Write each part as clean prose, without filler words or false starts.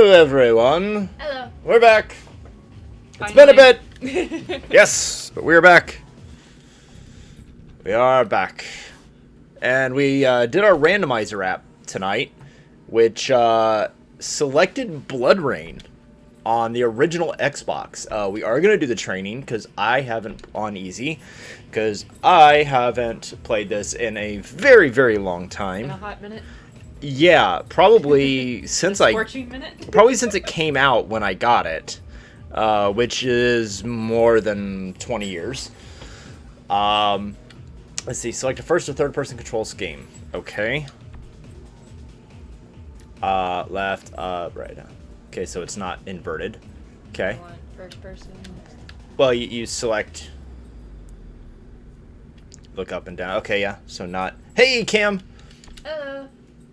Hello, everyone. Hello. We're back. It's Finally. been a bit. Yes, but we're back. We are back. And we did our randomizer app tonight, which selected Bloodrayne on the original Xbox. We are going to do the training because I haven't on easy, because I haven't played this in a very, very long time. In a hot minute. Yeah, probably since Scorching minute. probably since it came out when I got it, which is more than 20 years. Let's see. Select a first or third person control scheme. Okay. Left, right. Okay, so it's not inverted. Okay. I want first person. Well, you select. Look up and down. Okay, yeah. So not. Hey, Cam. Hello.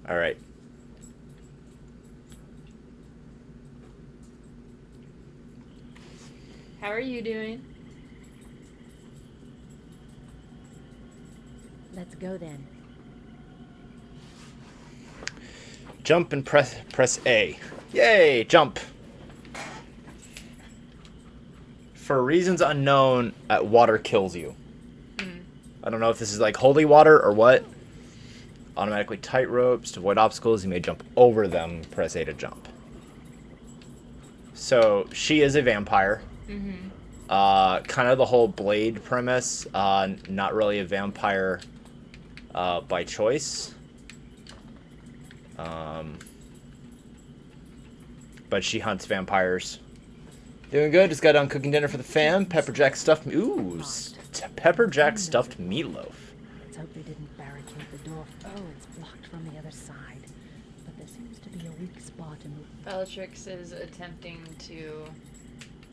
All right. How are you doing? Let's go then. Jump and press A. Yay! Jump. For reasons unknown, water kills you. I don't know if this is like holy water or what. Automatically tight ropes. To avoid obstacles, you may jump over them. Press A to jump. So she is a vampire. Kind of the whole Blade premise. Not really a vampire by choice. But she hunts vampires. Doing good. Just got done cooking dinner for the fam. Pepper jack stuffed. Ooh, pepper jack stuffed meatloaf. Let's hope they didn't barricade the door. Oh, it's blocked from the other side. But there seems to be a weak spot in the... Bellatrix is attempting to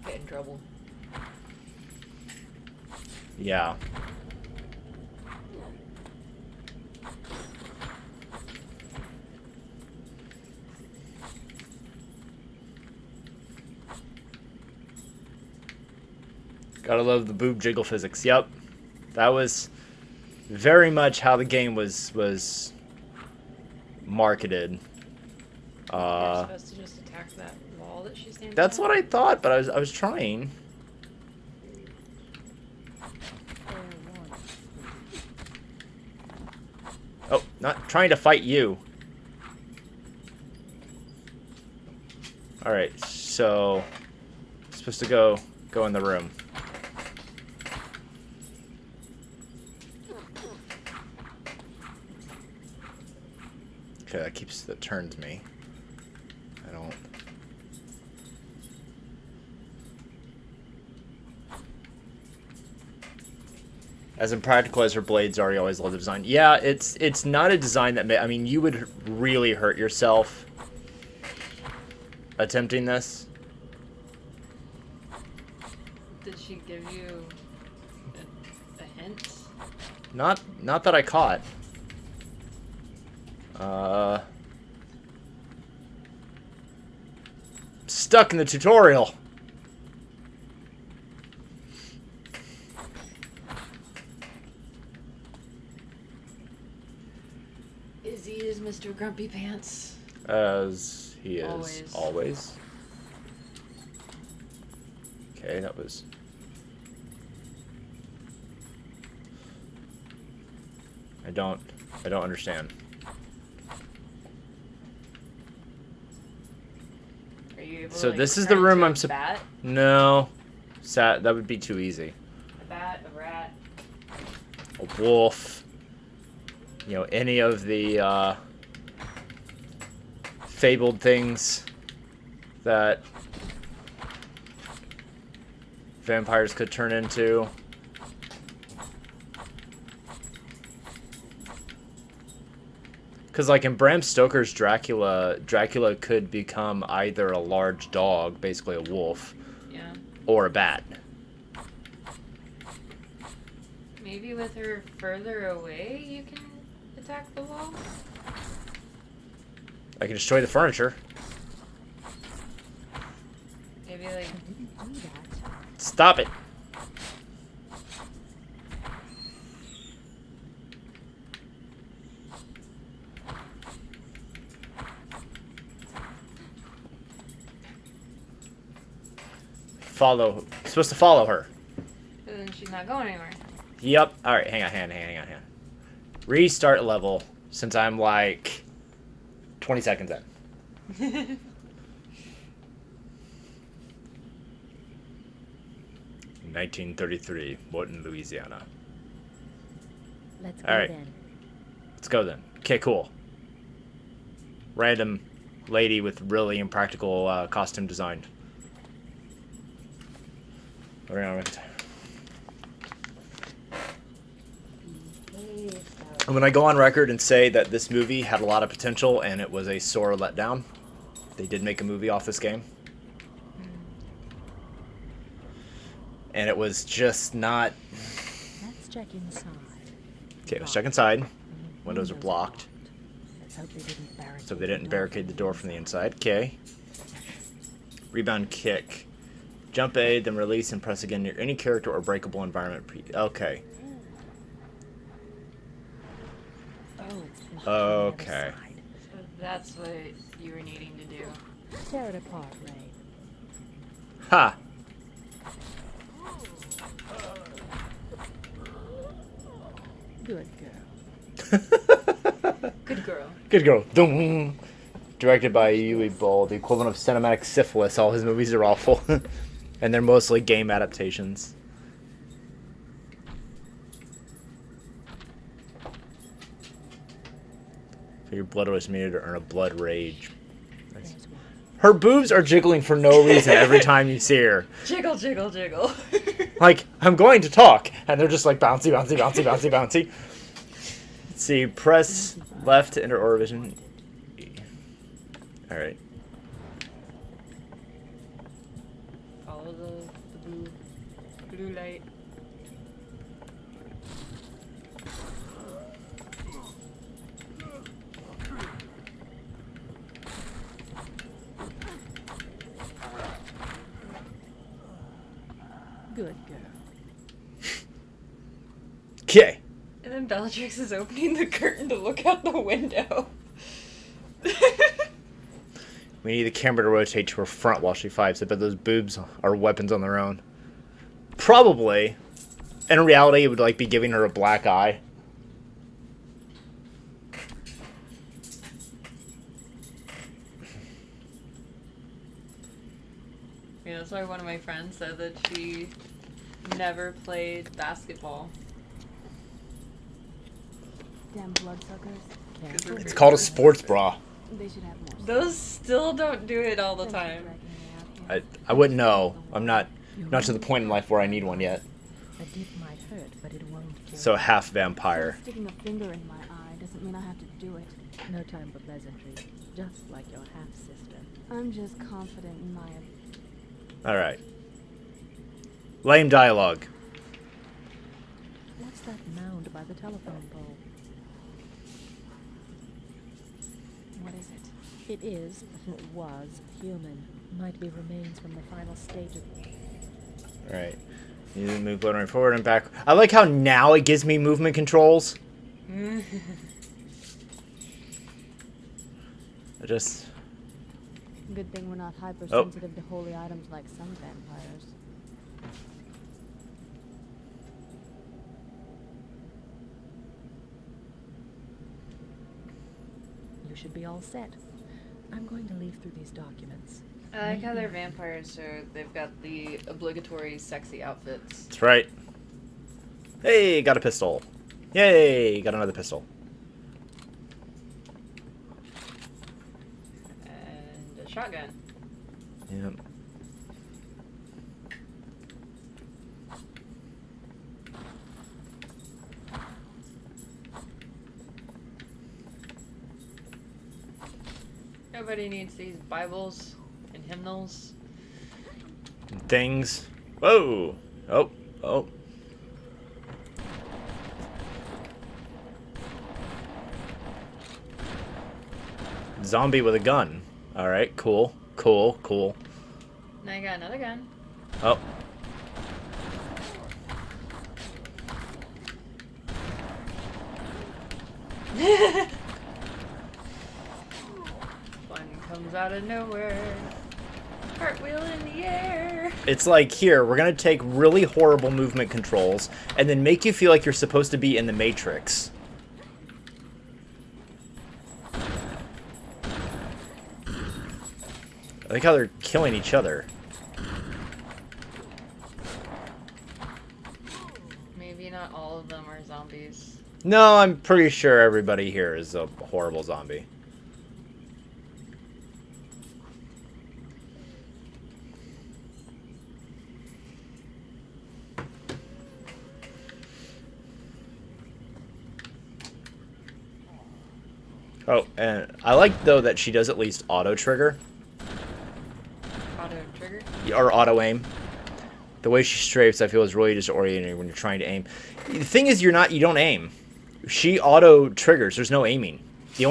get in trouble. Yeah. Gotta love the boob jiggle physics. Yep. That was very much how the game was marketed. You're supposed to just attack that wall that she's standing That's on? what I thought, but I was trying. Oh, not trying to fight you. Alright, so supposed to go in the room. Okay, that turns me. I don't. As impractical as her blades are, you always love the design. Yeah, it's not a design that I mean, you would really hurt yourself attempting this. Did she give you a hint? Not that I caught. Stuck in the tutorial. Izzy is Mr. Grumpy Pants. As he is always. Okay, that was. I don't understand. Are you able So to, this is the room I'm a bat? No. That would be too easy. A bat, a rat. A wolf. You know, any of the fabled things that vampires could turn into. Because, like, in Bram Stoker's Dracula could become either a large dog, basically a wolf, Yeah. or a bat. Maybe with her further away, you can attack the wall? I can destroy the furniture. Maybe, like... I didn't do that. Stop it. supposed to follow her. But then she's not going anywhere. Yep. All right, hang on. Restart level since I'm like 20 seconds in. 1933, Morton, Louisiana. Let's go All right. then. Let's go then. Okay, cool. Random lady with really impractical costume design. I'm gonna go on record and say that this movie had a lot of potential and it was a sore letdown. They did make a movie off this game. And it was just not... Let's check inside. Okay, let's check inside. Windows are blocked. Let's hope So they didn't barricade the door from the inside. Okay. Rebound kick. Jump A, then release and press again near any character or breakable environment. Okay. Oh, it's blocked Okay. from the other side. So that's what you were needing to do. Tear it apart, Ray. Ha! Good girl. Good girl. Good girl. Dum. Directed by Yui Ball, the equivalent of cinematic syphilis. All his movies are awful. And they're mostly game adaptations. For your blood was needed to earn a blood rage. Nice. There's one. Her boobs are jiggling for no reason every time you see her. Jiggle, jiggle, jiggle. Like, I'm going to talk, and they're just like bouncy, bouncy, bouncy, bouncy, bouncy. Let's see, press left to enter Aura Vision. Alright. Follow the blue light. Good girl. Okay. And then Bellatrix is opening the curtain to look out the window. We need the camera to rotate to her front while she fights. I bet those boobs are weapons on their own. Probably. In reality, it would like be giving her a black eye. Yeah, that's why one of my friends said that she never played basketball. Damn bloodsuckers. Careful. It's called a sports bra. They should have more. Those still don't do it all the time. I wouldn't know. I'm not to the point in life where I need one yet. A dip might hurt, but it won't kill. So half vampire. Sticking a finger in my eye doesn't mean I have to do it. No time for pleasantries. Just like your half sister. I'm just confident in my. Alright. Lame dialogue. What's that mound by the telephone pole? What is it? It is, it was, human. Might be remains from the final stage of. Alright. You need to move Bloodrayne forward and back. I like how now it gives me movement controls. I just... Good thing we're not hypersensitive to holy items like some vampires. You should be all set. I'm going to leaf through these documents. I like how they're vampires, so they've got the obligatory sexy outfits. That's right. Hey, got a pistol. Yay, got another pistol. And a shotgun. Yep. Nobody needs these Bibles and hymnals. Things. Whoa. Oh. Oh. Zombie with a gun. Alright, cool. Cool, cool. Now I got another gun. Oh. One comes out of nowhere. Cartwheel in the air. It's like, here, we're going to take really horrible movement controls and then make you feel like you're supposed to be in the Matrix. I like how they're killing each other. Maybe not all of them are zombies. No, I'm pretty sure everybody here is a horrible zombie. Oh, and I like, though, that she does at least auto-trigger. Auto-trigger? Or auto-aim. The way she strafes, I feel, is really disorienting when you're trying to aim. The thing is, you don't aim. She auto-triggers. There's no aiming. The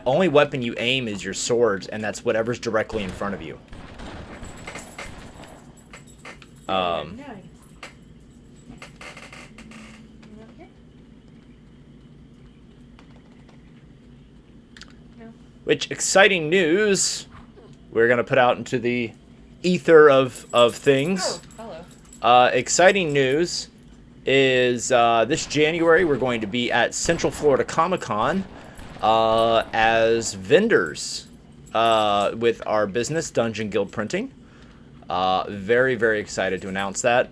only weapon you aim is your swords, and that's whatever's directly in front of you. Which, exciting news, we're going to put out into the ether of things. Oh, hello. Exciting news is this January we're going to be at Central Florida Comic-Con as vendors with our business, Dungeon Guild Printing. Very, very excited to announce that.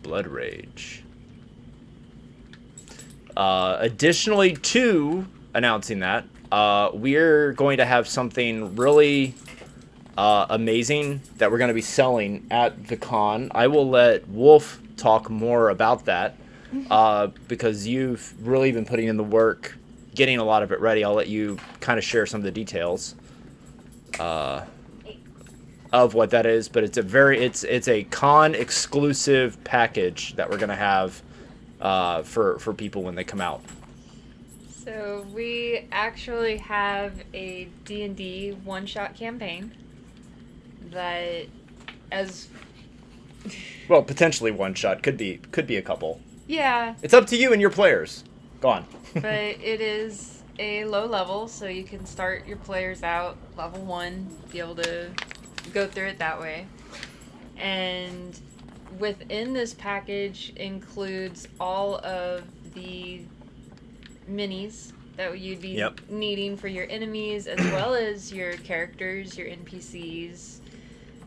Blood Rage. Additionally to announcing that, we're going to have something really amazing that we're going to be selling at the con. I will let Wolf talk more about that because you've really been putting in the work, getting a lot of it ready. I'll let you kind of share some of the details of what that is, but it's a con exclusive package that we're going to have for people when they come out. So we actually have a D&D one-shot campaign that, as well, potentially one shot, could be a couple. yeah, It's up to you and your players. Go on. but it is a low level, so you can start your players out level 1, be able to go through it that way. And within this package includes all of the minis that you'd be needing for your enemies, as well as your characters, your NPCs.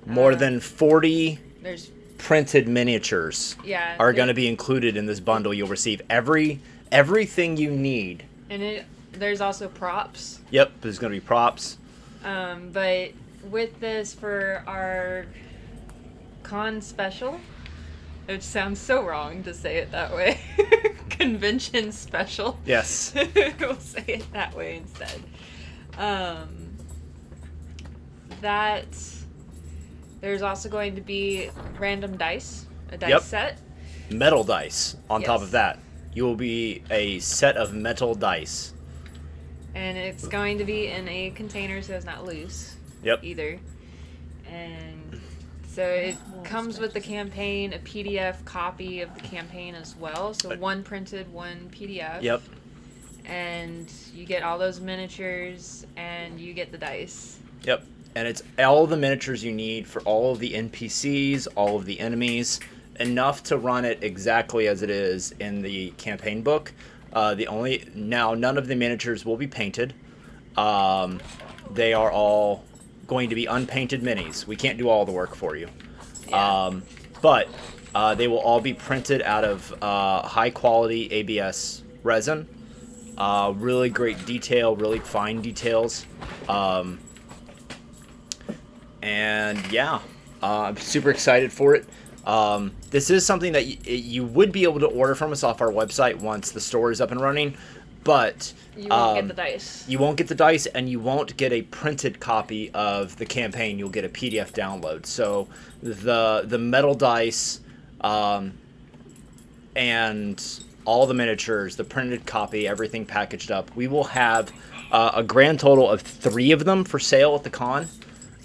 More than 40 There's printed miniatures are going to be included in this bundle. You'll receive everything you need. And there's also props. Yep, there's going to be props. But with this, for our con special, which sounds so wrong to say it that way, convention special. Yes. We'll say it that way instead. That there's also going to be random dice, a dice set. Metal dice on top Yes. of that. You will be a set of metal dice. And it's going to be in a container so it's not loose. Yep. Either. And so it comes with the campaign, a PDF copy of the campaign as well. So one printed, one PDF. Yep. And you get all those miniatures and you get the dice. Yep. And it's all the miniatures you need for all of the NPCs, all of the enemies, enough to run it exactly as it is in the campaign book. None of the miniatures will be painted. They are all going to be unpainted minis. We can't do all the work for you. Yeah. But they will all be printed out of high quality ABS resin. Really great detail, really fine details. And yeah, I'm super excited for it. This is something that you would be able to order from us off our website once the store is up and running, but You won't get the dice. you won't get the dice, and you won't get a printed copy of the campaign. You'll get a PDF download. So the metal dice and all the miniatures, the printed copy, everything packaged up. We will have a grand total of 3 of them for sale at the con.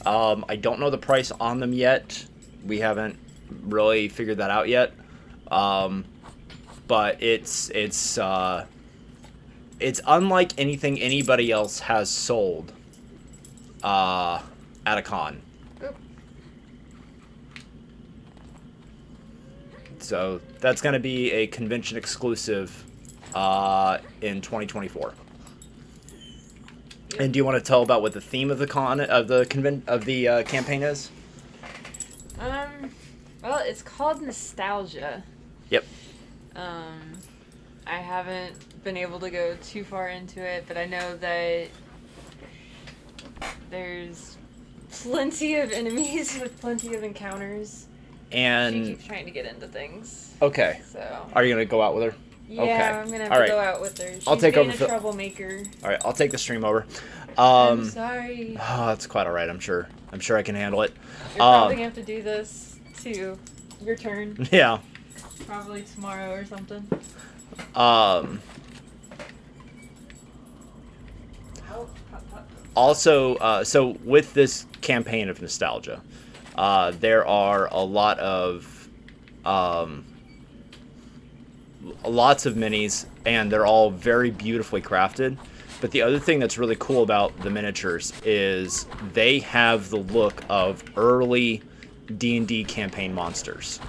I don't know the price on them yet. We haven't really figured that out yet. But it's it's unlike anything anybody else has sold at a con. Oop. So that's going to be a convention exclusive in 2024. And do you want to tell about what the theme of the campaign is? Well, it's called Nostalgia. Yep. I haven't been able to go too far into it, but I know that there's plenty of enemies with plenty of encounters. And she keeps trying to get into things. Okay. So. Are you gonna go out with her? Yeah, okay. I'm gonna have to go out with her. She's I'll take being over a troublemaker. All right, I'll take the stream over. I'm sorry. Oh, that's quite all right. I'm sure I can handle it. You're probably gonna have to do this too. Your turn. Yeah. Probably tomorrow or something. Also, so with this campaign of Nostalgia, there are a lot of lots of minis, and they're all very beautifully crafted. But the other thing that's really cool about the miniatures is they have the look of early D&D campaign monsters.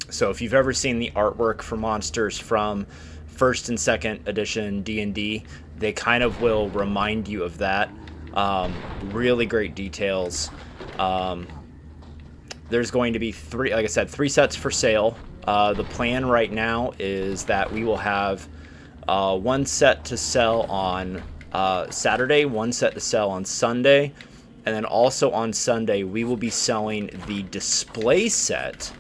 So if you've ever seen the artwork for monsters from first and second edition D&D, they kind of will remind you of that. Really great details. There's going to be three sets for sale. The plan right now is that we will have one set to sell on Saturday, one set to sell on Sunday, and then also on Sunday we will be selling the display set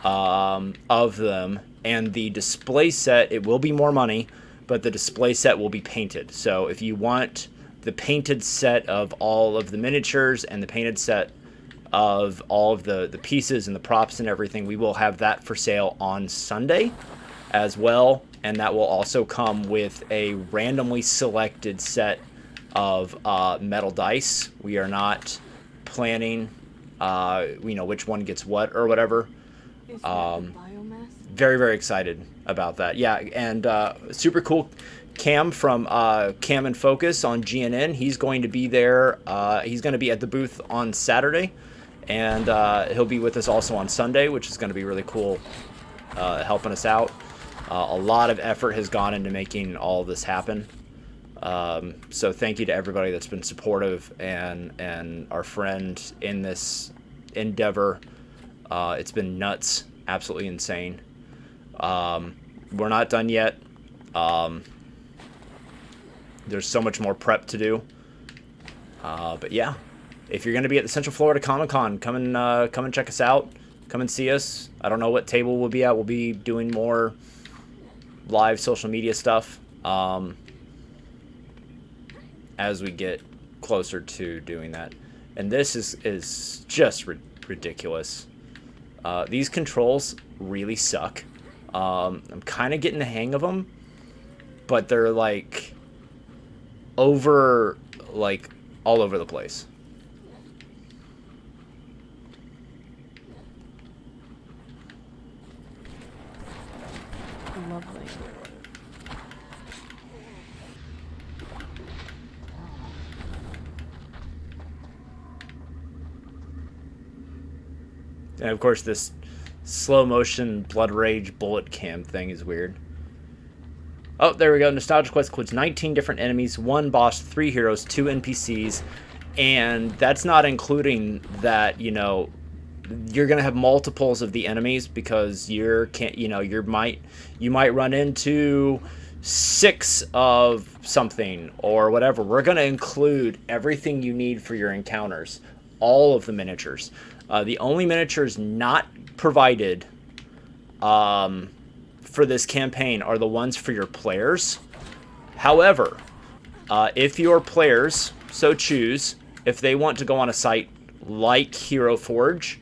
of them. And the display set, it will be more money, but the display set will be painted. So if you want the painted set of all of the miniatures and the painted set of all of the pieces and the props and everything, we will have that for sale on Sunday as well. And that will also come with a randomly selected set of metal dice. We are not planning, which one gets what or whatever. Is that biomass? Very, very excited about that. Yeah, and super cool. Cam from Cam and Focus on GNN, he's going to be there. He's going to be at the booth on Saturday, and he'll be with us also on Sunday, which is going to be really cool, helping us out. A lot of effort has gone into making all of this happen. So thank you to everybody that's been supportive and our friend in this endeavor. It's been nuts, absolutely insane. We're not done yet. There's so much more prep to do. But yeah, if you're going to be at the Central Florida Comic Con, come and check us out. Come and see us. I don't know what table we'll be at. We'll be doing more live social media stuff as we get closer to doing that. And this is just ridiculous. These controls really suck. I'm kind of getting the hang of them, but they're like all over the place. Lovely. And of course, this slow motion blood rage bullet cam thing is weird. Oh, there we go. Nostalgia Quest includes 19 different enemies, 1 boss, 3 heroes, 2 NPCs, and that's not including that, you're gonna have multiples of the enemies because you might run into 6 of something or whatever. We're gonna include everything you need for your encounters, all of the miniatures. The only miniatures not provided for this campaign are the ones for your players. However, if your players so choose, if they want to go on a site like Hero Forge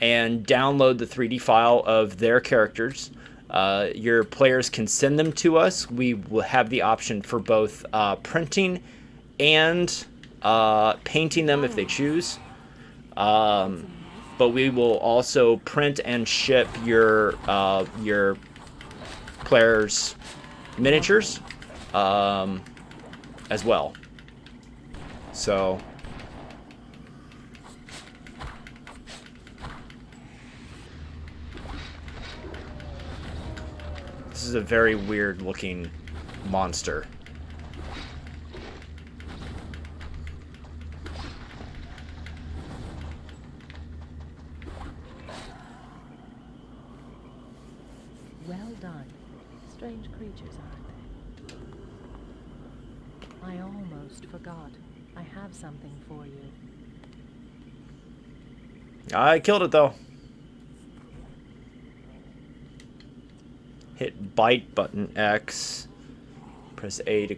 and download the 3D file of their characters, your players can send them to us. We will have the option for both printing and painting them if they choose. But we will also print and ship your players' miniatures as well. So this is a very weird looking monster. Well done. Strange creatures, aren't they? I almost forgot. I have something for you. I killed it though. Hit bite button X. Press A to.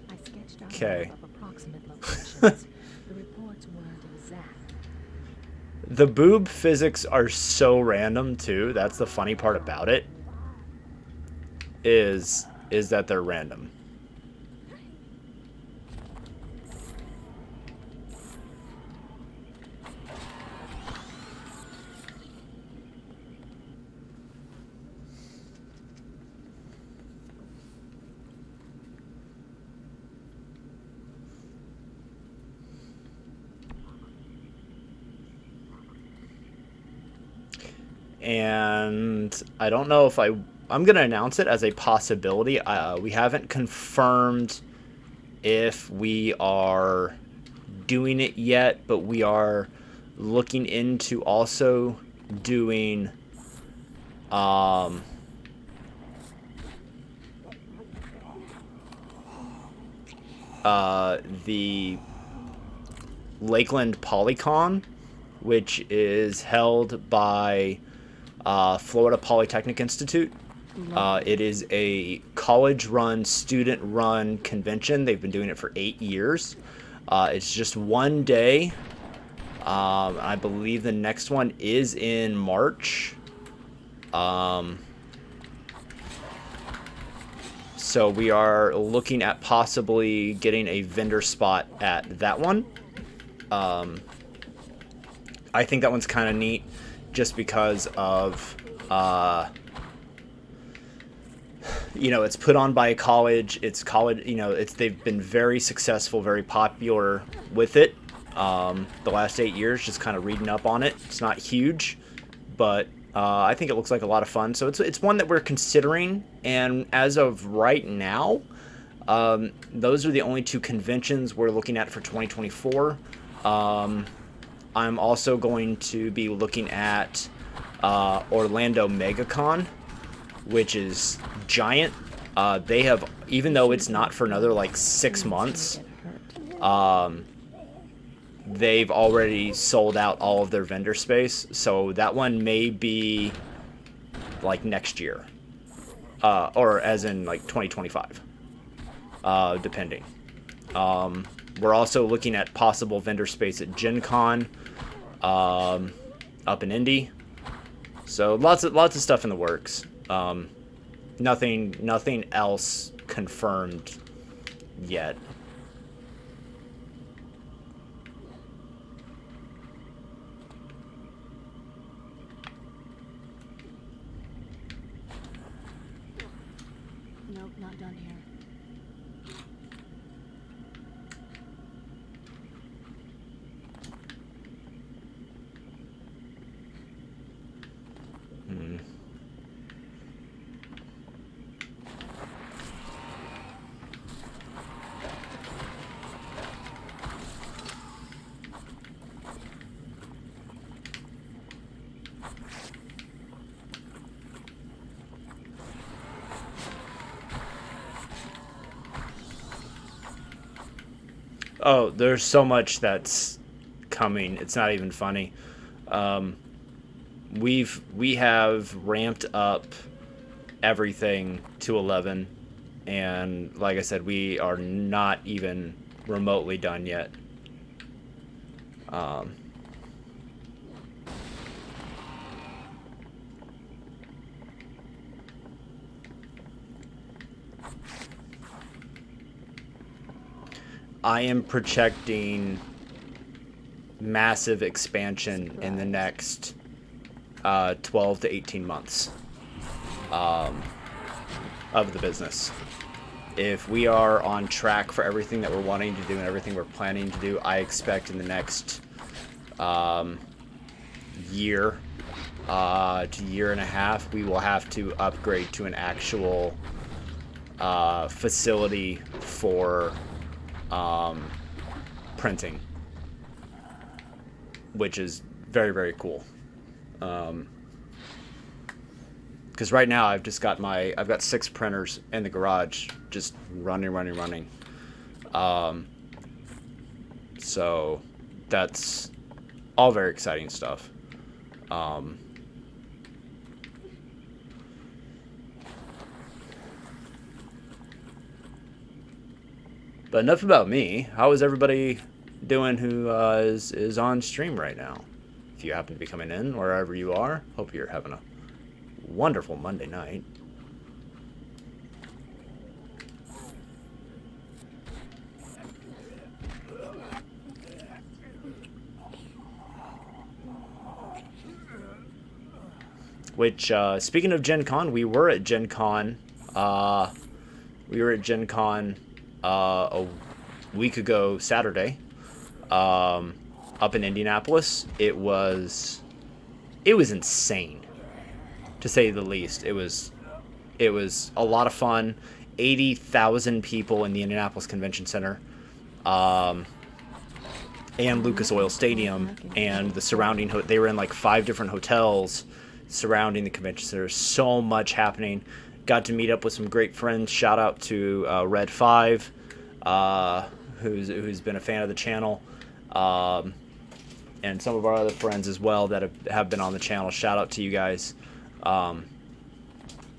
I sketched out Okay. a map of approximate locations. The reports weren't exact. The boob physics are so random too. That's the funny part about it. Is that they're random. And I don't know if I'm going to announce it as a possibility. We haven't confirmed if we are doing it yet, but we are looking into also doing the Lakeland Polycon, which is held by Florida Polytechnic Institute. It is a college-run, student-run convention. They've been doing it for 8 years. It's just one day. I believe the next one is in March. So we are looking at possibly getting a vendor spot at that one. I think that one's kind of neat just because of, it's put on by a college. It's college, they've been very successful, very popular with it. The last 8 years, just kind of reading up on it. It's not huge, but I think it looks like a lot of fun. So it's one that we're considering. And as of right now, those are the only two conventions we're looking at for 2024. I'm also going to be looking at Orlando MegaCon, which is giant. They have, even though it's not for another like 6 months, they've already sold out all of their vendor space. So that one may be like next year, or as in like 2025, depending. We're also looking at possible vendor space at Gen Con, up in Indy. So lots of stuff in the works. Nothing else confirmed yet. Nope, not done here. Oh, there's so much that's coming. It's not even funny. We have ramped up everything to 11, and like I said, we are not even remotely done yet. I am projecting massive expansion in the next 12 to 18 months of the business. If we are on track for everything that we're wanting to do and everything we're planning to do, I expect in the next year to year and a half, we will have to upgrade to an actual facility for printing, which is very, very cool. Because right now I've got 6 printers in the garage just running. So that's all very exciting stuff. But enough about me. How is everybody doing who is on stream right now? If you happen to be coming in, wherever you are, hope you're having a wonderful Monday night. Which, speaking of Gen Con, we were at Gen Con. A week ago Saturday, up in Indianapolis. It was insane, to say the least. It was a lot of fun. 80,000 people in the Indianapolis Convention Center, and Lucas Oil Stadium and the surrounding. They were in like 5 different hotels surrounding the convention center. So much happening. Got to meet up with some great friends. Shout out to Red 5, who's been a fan of the channel, and some of our other friends as well that have been on the channel. Shout out to you guys.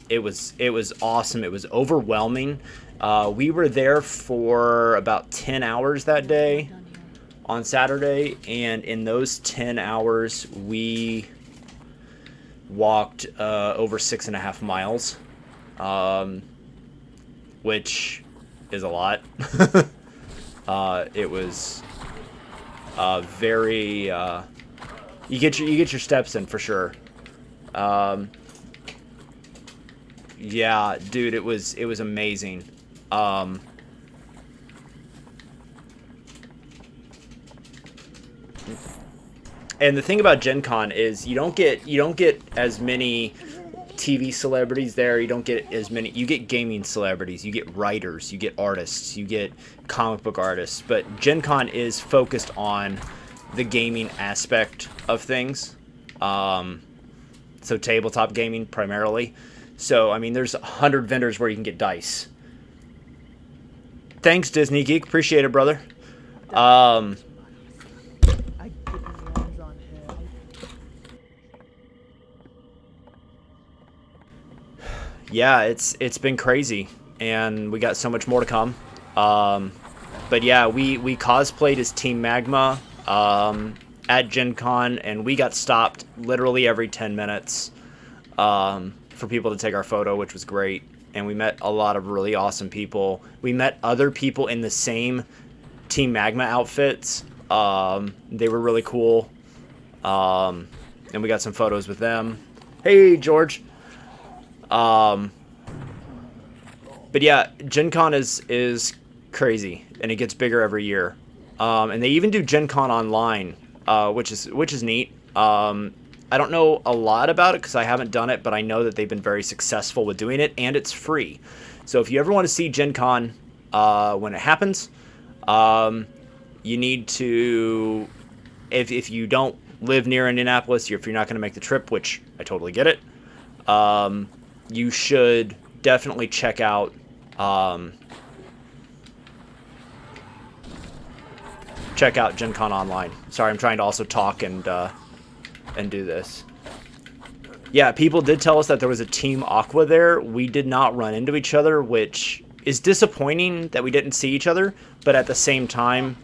It was awesome. It was overwhelming. We were there for about 10 hours that day on Saturday, and in those 10 hours we walked over 6.5 miles, which is a lot. It was very you get your steps in for sure. Yeah, dude, it was amazing. And the thing about Gen Con is you don't get as many TV celebrities there. You don't get as many. You get gaming celebrities. You get writers. You get artists. You get comic book artists. But Gen Con is focused on the gaming aspect of things. So tabletop gaming primarily. So, I mean, there's 100 vendors where you can get dice. Thanks, Disney Geek. Appreciate it, brother. Yeah, it's been crazy, and we got so much more to come. But yeah, we cosplayed as Team Magma at Gen Con, and we got stopped literally every 10 minutes for people to take our photo, which was great. And we met a lot of really awesome people. We met other people in the same Team Magma outfits. They were really cool. And we got some photos with them. Hey, George. But yeah, Gen Con is crazy, and it gets bigger every year. And they even do Gen Con online, which is neat. I don't know a lot about it because I haven't done it, but I know that they've been very successful with doing it, and it's free. So if you ever want to see Gen Con when it happens, you need to, if you don't live near Indianapolis, if you're not going to make the trip, which I totally get it, you should definitely check out Gen Con online. Sorry, I'm trying to also talk and do this. Yeah, people did tell us that there was a Team Aqua there. We did not run into each other, which is disappointing that we didn't see each other, but at the same time,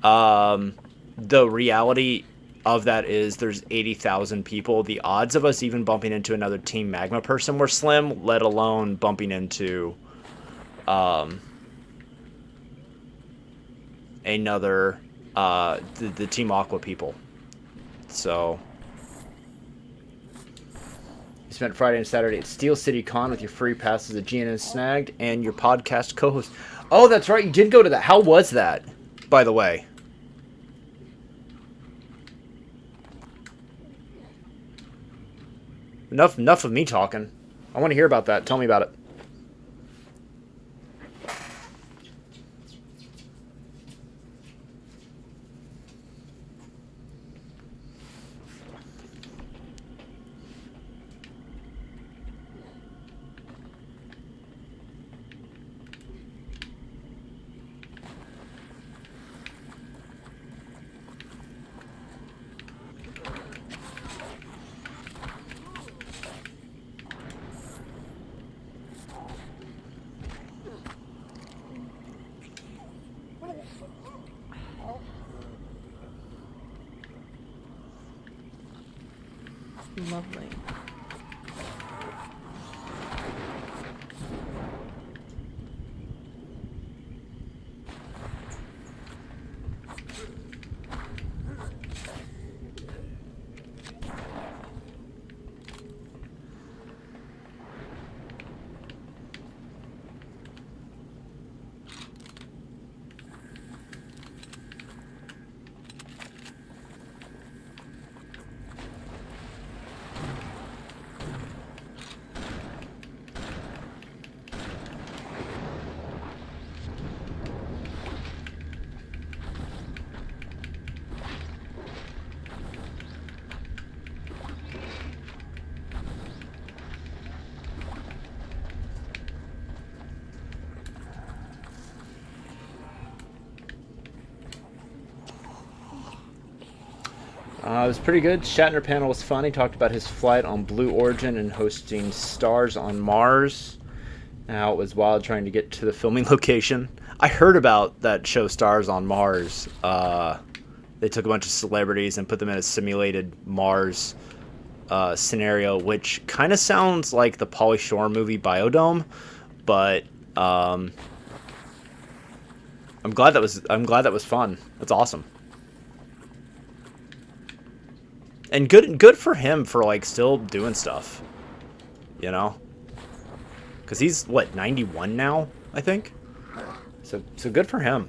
the reality of that is there's 80,000 people. The odds of us even bumping into another Team Magma person were slim, let alone bumping into another the Team Aqua people. So you spent Friday and Saturday at Steel City Con with your free passes at GNN Snagged and your podcast co-host. Oh, that's right. You did go to that. How was that, by the way? Enough of me talking. I want to hear about that. Tell me about it. Lovely. It was pretty good. Shatner panel was fun. He talked about his flight on Blue Origin and hosting Stars on Mars. How it was wild trying to get to the filming location. I heard about that show Stars on Mars. They took a bunch of celebrities and put them in a simulated Mars scenario, which kind of sounds like the Pauly Shore movie Biodome, but I'm glad that was fun. That's awesome. And good for him for like still doing stuff, you know, because he's what 91 now, I think. So good for him.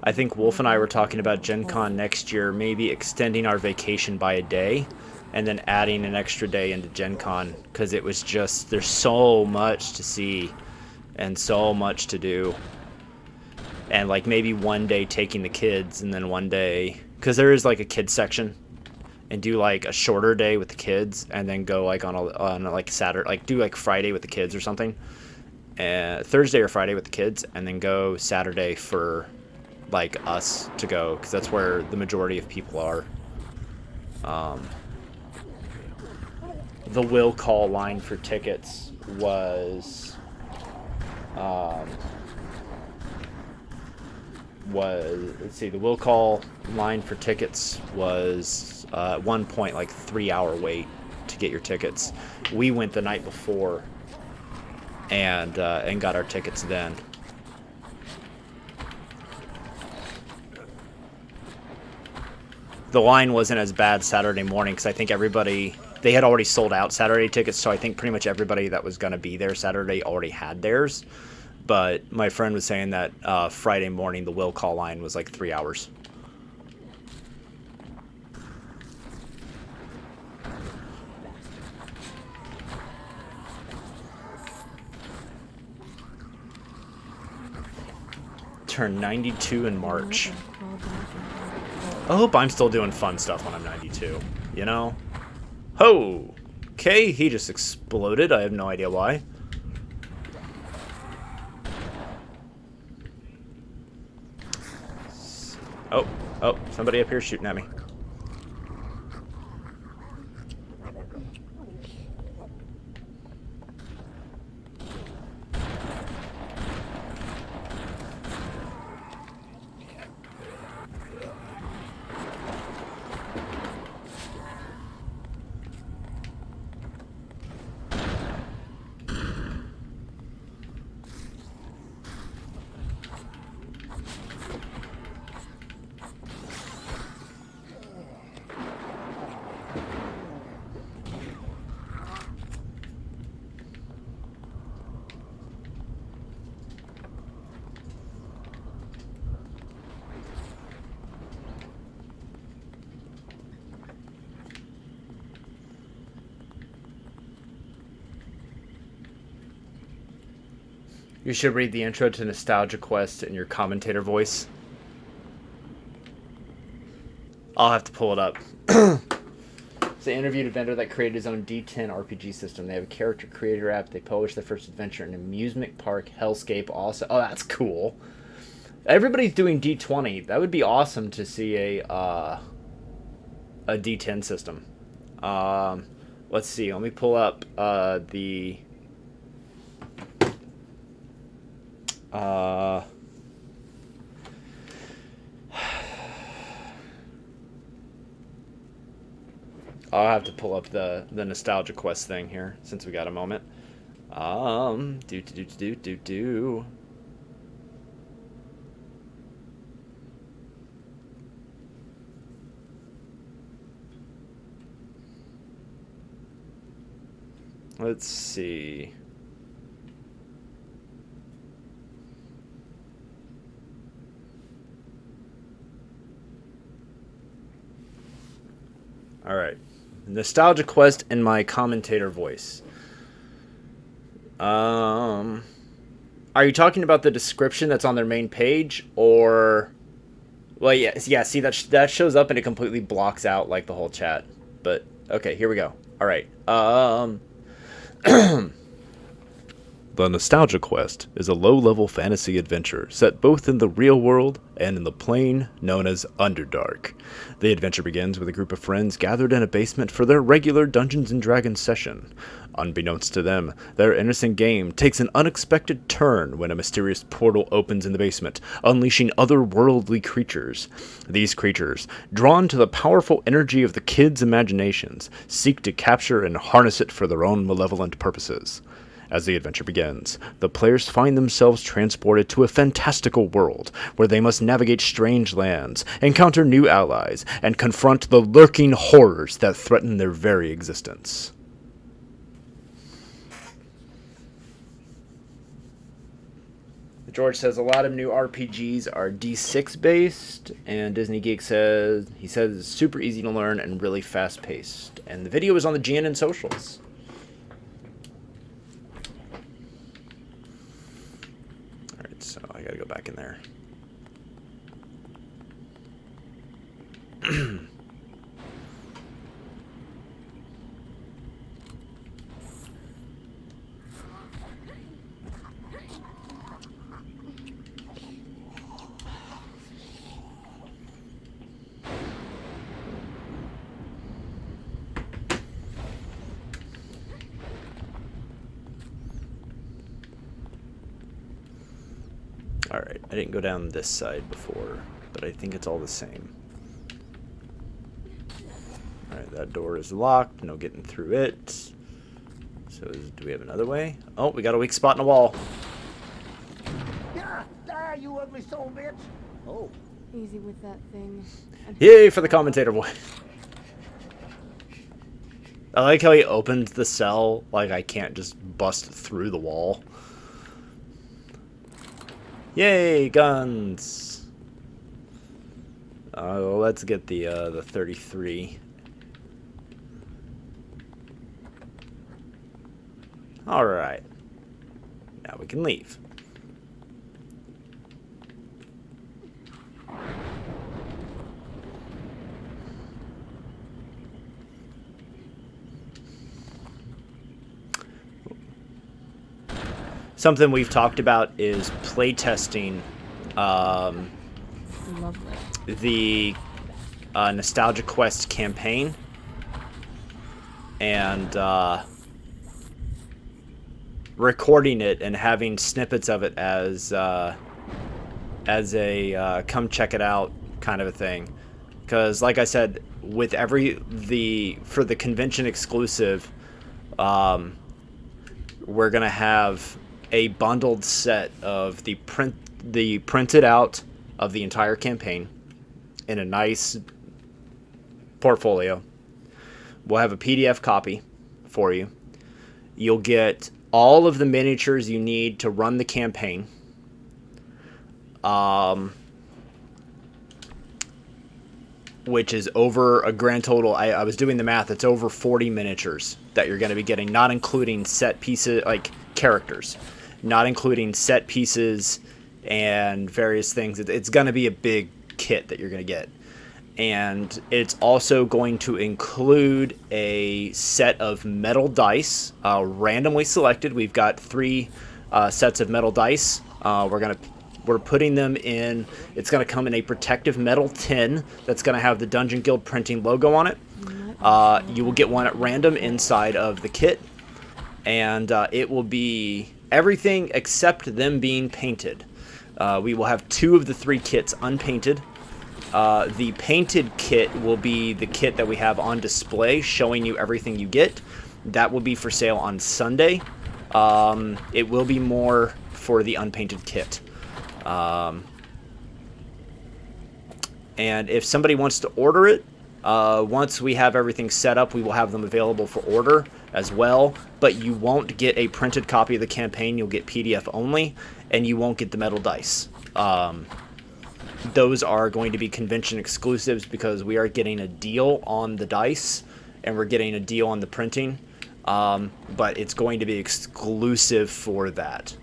I think Wolf and I were talking about Gen Con next year, maybe extending our vacation by a day and then adding an extra day into Gen Con, because it was just, there's so much to see and so much to do. And like maybe one day taking the kids and then one day, because there is like a kids section, and do like a shorter day with the kids and then go like on like Saturday, like do like Friday with the kids or something, Thursday or Friday with the kids, and then go Saturday for like us to go, because that's where the majority of people are. The will call line for tickets was let's see, the will call line for tickets was at one point like 3-hour wait to get your tickets. We went the night before and got our tickets then. The line wasn't as bad Saturday morning because I think they had already sold out Saturday tickets, so I think pretty much everybody that was going to be there Saturday already had theirs. But my friend was saying that Friday morning the will call line was like 3 hours. Turn 92 in March. I hope I'm still doing fun stuff when I'm 92, you know? Ho! Okay, he just exploded. I have no idea why. Oh, somebody up here shooting at me. You should read the intro to Nostalgia Quest in your commentator voice. I'll have to pull it up. They interviewed a vendor that created his own D10 RPG system. They have a character creator app. They published their first adventure in amusement park hellscape also. Oh, that's cool. Everybody's doing D20. That would be awesome to see a D10 system. Let's see. Let me pull up the... I'll have to pull up the Nostalgia Quest thing here since we got a moment. Do. Let's see. All right. Nostalgia Quest in my commentator voice. Are you talking about the description that's on their main page, or... Well, yeah, see, that shows up and it completely blocks out, like, the whole chat. But, okay, here we go. All right. The Nostalgia Quest is a low-level fantasy adventure set both in the real world and in the plane known as Underdark. The adventure begins with a group of friends gathered in a basement for their regular Dungeons & Dragons session. Unbeknownst to them, their innocent game takes an unexpected turn when a mysterious portal opens in the basement, unleashing otherworldly creatures. These creatures, drawn to the powerful energy of the kids' imaginations, seek to capture and harness it for their own malevolent purposes. As the adventure begins, the players find themselves transported to a fantastical world where they must navigate strange lands, encounter new allies, and confront the lurking horrors that threaten their very existence. George says a lot of new RPGs are D6 based, and Disney Geek says it's super easy to learn and really fast paced. And the video is on the GNN socials. So I gotta go back in there. Alright, I didn't go down this side before, but I think it's all the same. Alright, that door is locked, no getting through it. So do we have another way? Oh, we got a weak spot in the wall. Yeah, die, you ugly soul bitch. Oh. Easy with that thing. Yay for the commentator voice. I like how he opened the cell like I can't just bust through the wall. Yay, guns! Let's get the 33. All right. Now we can leave. Something we've talked about is playtesting the Nostalgia Quest campaign. and recording it and having snippets of it as a come check it out kind of a thing. Because like I said, with for the convention exclusive, we're gonna have a bundled set of the printed out of the entire campaign in a nice portfolio. We'll have a PDF copy for you. You'll get all of the miniatures you need to run the campaign. Which is over a grand total. I was doing the math. It's over 40 miniatures that you're going to be getting, not including set pieces, like characters, not including set pieces and various things. It's going to be a big kit that you're going to get. And it's also going to include a set of metal dice, randomly selected. We've got 3 sets of metal dice. We're putting them in. It's going to come in a protective metal tin that's going to have the Dungeon Guild printing logo on it. You will get one at random inside of the kit, and it will be everything except them being painted. We will have 2 of the 3 kits unpainted. The painted kit will be the kit that we have on display, showing you everything you get. That will be for sale on Sunday. It will be more for the unpainted kit. And if somebody wants to order it, once we have everything set up, we will have them available for order as well. But you won't get a printed copy of the campaign. You'll get PDF only, and you won't get the metal dice. Those are going to be convention exclusives because we are getting a deal on the dice and we're getting a deal on the printing. But it's going to be exclusive for that.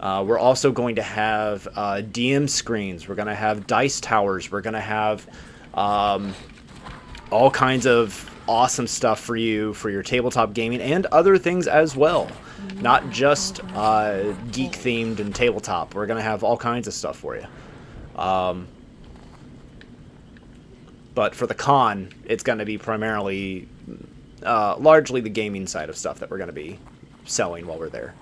We're also going to have DM screens. We're going to have dice towers. We're going to have all kinds of awesome stuff for you for your tabletop gaming and other things as well. Not just geek themed and tabletop. We're going to have all kinds of stuff for you. But for the con, it's going to be primarily, largely the gaming side of stuff that we're going to be selling while we're there.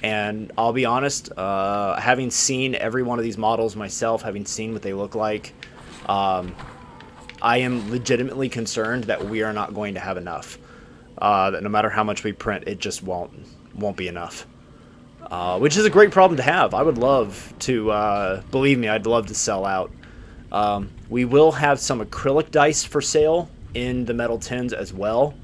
And I'll be honest, having seen every one of these models myself, having seen what they look like, I am legitimately concerned that we are not going to have enough. That no matter how much we print, it just won't be enough. Which is a great problem to have. I would love to, believe me, I'd love to sell out. We will have some acrylic dice for sale in the metal tins as well.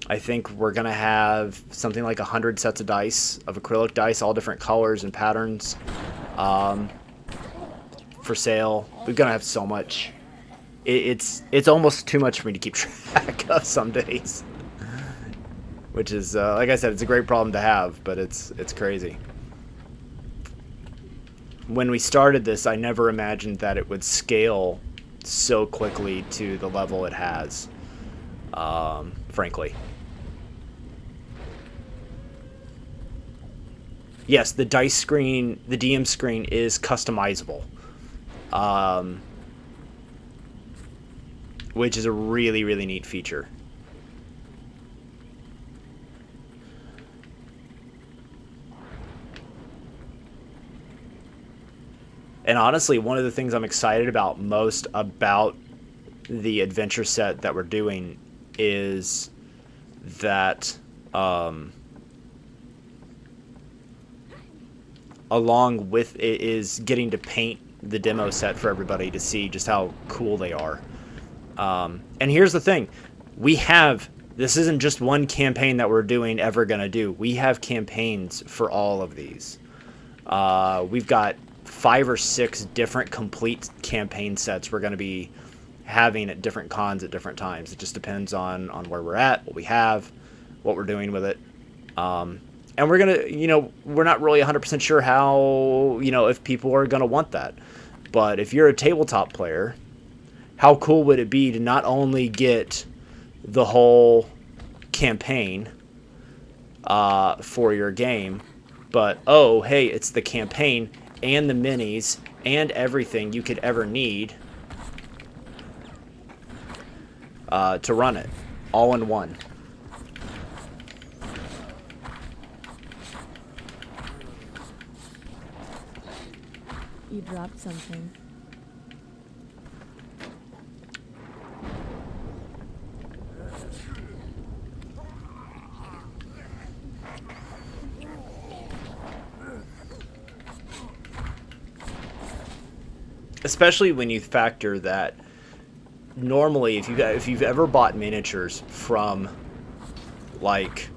I think we're going to have something like 100 sets of dice, of acrylic dice, all different colors and patterns, for sale. We're going to have so much. It's almost too much for me to keep track of some days. Which is, like I said, it's a great problem to have, but it's crazy. When we started this, I never imagined that it would scale so quickly to the level it has, frankly. Yes, the dice screen, the DM screen is customizable, which is a really, really neat feature. And honestly, one of the things I'm excited about most about the adventure set that we're doing is that along with it is getting to paint the demo set for everybody to see just how cool they are. And here's the thing. This isn't just one campaign that we're ever going to do. We have campaigns for all of these. We've got 5 or 6 different complete campaign sets we're going to be having at different cons at different times. It just depends on where we're at, what we have, what we're doing with it. And we're going to, we're not really 100% sure how, if people are going to want that. But if you're a tabletop player, how cool would it be to not only get the whole campaign for your game, but oh, hey, it's the campaign and the minis and everything you could ever need to run it, all in one. You dropped something. Especially when you factor that normally if you've ever bought miniatures from like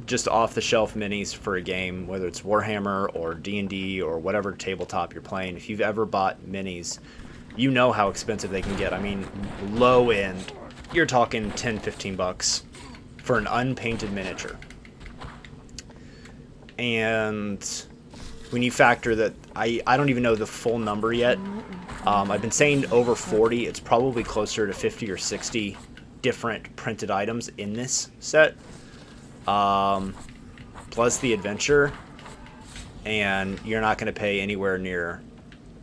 just off the shelf minis for a game, whether it's Warhammer or D&D or whatever tabletop you're playing, if you've ever bought minis, you know how expensive they can get. I mean, low end, you're talking 10, 15 bucks for an unpainted miniature. And when you factor that, I don't even know the full number yet. I've been saying over 40. It's probably closer to 50 or 60 different printed items in this set. Plus the adventure. And you're not going to pay anywhere near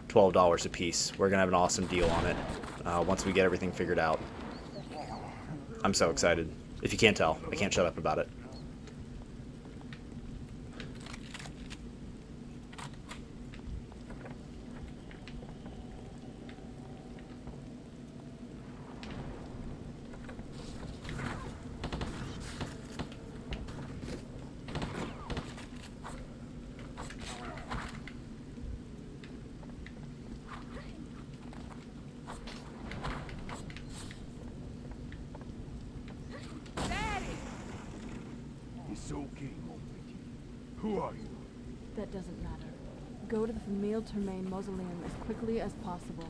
$12 a piece. We're going to have an awesome deal on it once we get everything figured out. I'm so excited. If you can't tell, I can't shut up about it. It's okay, mon petit. Who are you? That doesn't matter. Go to the Famille Termaine mausoleum as quickly as possible.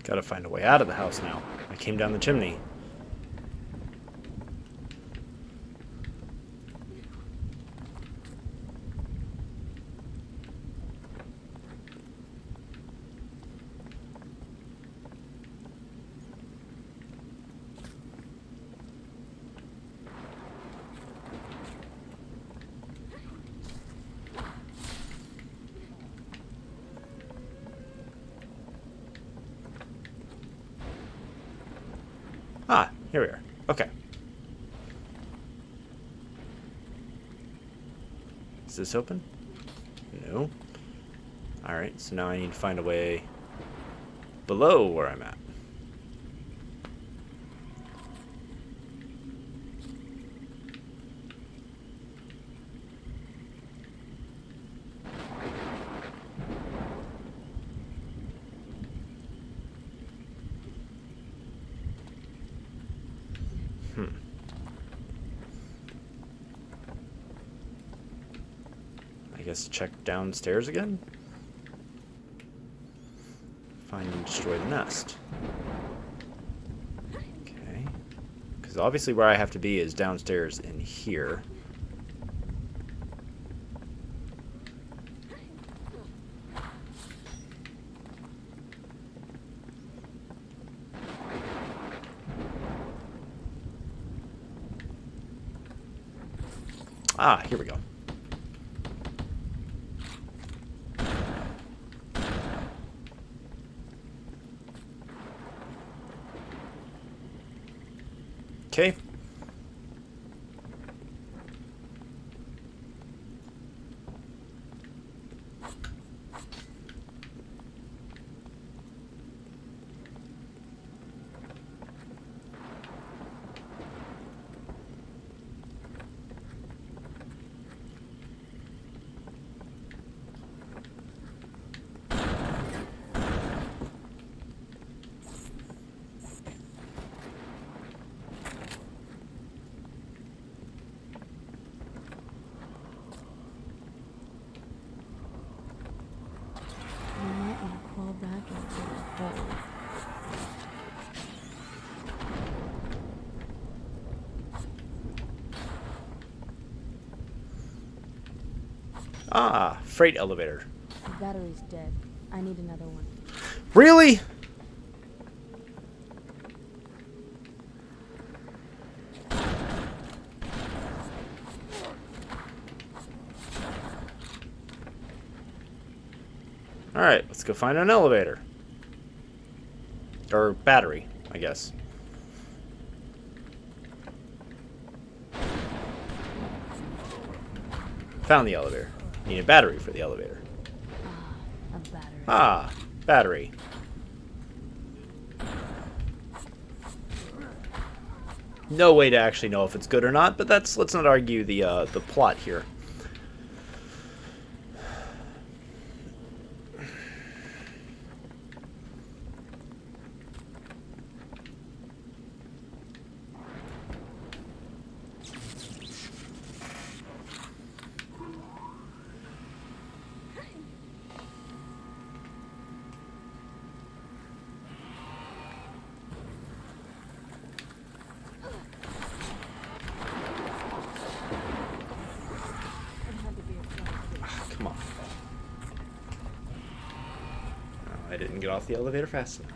Gotta find a way out of the house now. I came down the chimney. Ah, here we are. Okay. Is this open? No. Alright, so now I need to find a way below where I'm at. I guess check downstairs again? Find and destroy the nest. Okay. Because obviously where I have to be is downstairs in here. Ah, here we go. Okay. Ah, freight elevator. The battery's dead. I need another one. Really? Alright, let's go find an elevator. Or battery, I guess. Found the elevator. Need a battery for the elevator. A battery. Ah, battery. No way to actually know if it's good or not, but let's not argue the plot here. Come on. Oh, I didn't get off the elevator fast enough.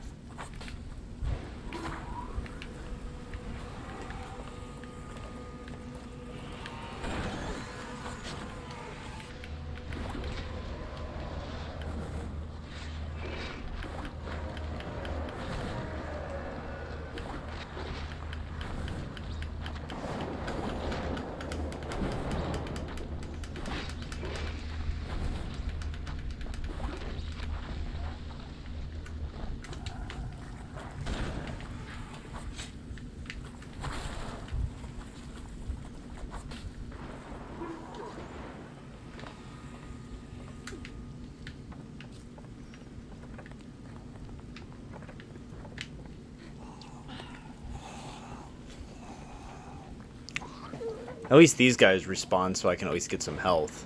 At least these guys respawn, so I can at least get some health.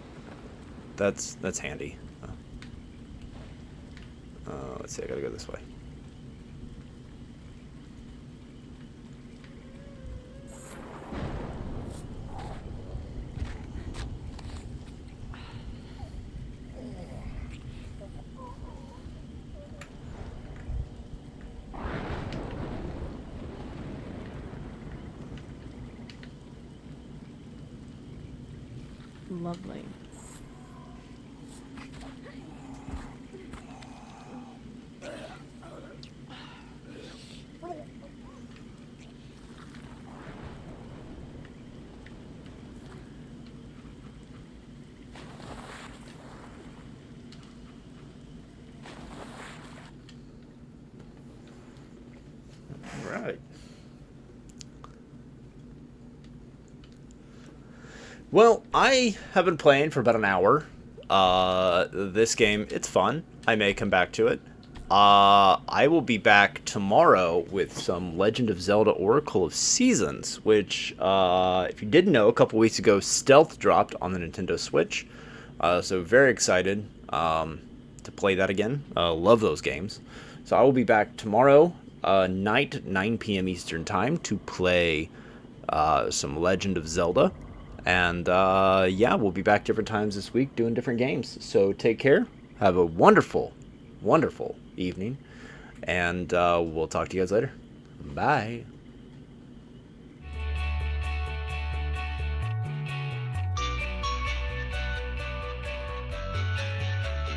That's handy. Let's see, I gotta go this way. Lovely. Right. Well, I have been playing for about an hour. This game, it's fun. I may come back to it. I will be back tomorrow with some Legend of Zelda Oracle of Seasons, which, if you didn't know, a couple weeks ago, Stealth dropped on the Nintendo Switch. So very excited to play that again. Love those games. So I will be back tomorrow night at 9 p.m. Eastern Time to play some Legend of Zelda. And yeah, we'll be back different times this week doing different games. So take care. Have a wonderful, wonderful evening. And we'll talk to you guys later. Bye.